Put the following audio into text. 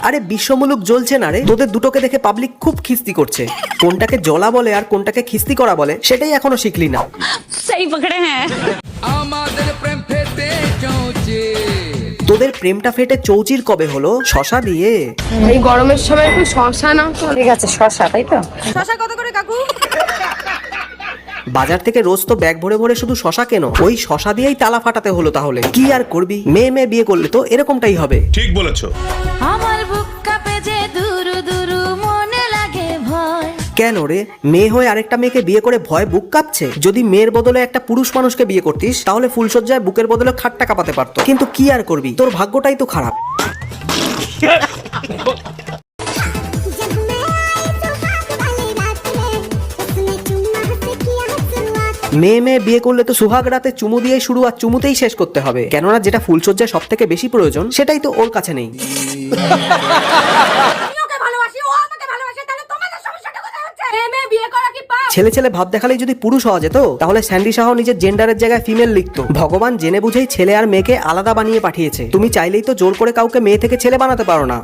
আরে বিশ্বমূলক জ্বলছে না রে, তোদের দুটোকে দেখে পাবলিক খুব খিস্তি করছে। কোনটাকে জ্বলা বলে আর কোনটাকে খিস্তি করা বলে সেটাই এখনো শিখলি না। सही पकड़े हैं। তোদের প্রেমটা ফেটে চৌচির কবে হলো? শশা দিয়ে? এই গরমের সময় একটু শশা নাও তো। ঠিক আছে, শশা তাই তো। শশা কত করে কাকু? বাজার থেকে রোজ তো ব্যাগ ভরে ভরে শুধু শশা কেন, ওই শশা দিয়েই তালা ফাটাতে হলো। তাহলে কি আর করবি, মেয়ে মেয়ে বিয়ে করলে তো এরকমটাই হবে। ঠিক বলেছো। আমার বুক কাঁপে যে দুরু দুরু মনে লাগে ভয়। কেন রে, মেয়ে হয়ে আরেকটা মেয়েকে বিয়ে করে ভয় বুক কাঁপছে? যদি মেয়ের বদলে একটা পুরুষ মানুষকে বিয়ে করতিস তাহলে ফুলসজ্জায় বুকের বদলে খাটটা কাঁপাতে পারতো। কিন্তু কি আর করবি, তোর ভাগ্যটাই তো খারাপ। মেয়ে মেয়ে বিয়ে করলে তো সুহাগ রাতে চুমু দিয়ে শুরু আর চুমুতেই শেষ করতে হবে, কেননা যেটা ফুলসজ্জায় সব থেকে বেশি প্রয়োজন সেটাই তো ওর কাছে নেই। ছেলে ছেলে ভাব দেখালেই যদি পুরুষ হওয়া যেত তাহলে স্যান্ডি শাহ নিজের জেন্ডারের জায়গায় ফিমেল লিখতো। ভগবান জেনে বুঝেই ছেলে আর মেয়েকে আলাদা বানিয়ে পাঠিয়েছে। তুমি চাইলেই তো জোর করে কাউকে মেয়ে থেকে ছেলে বানাতে পারো না।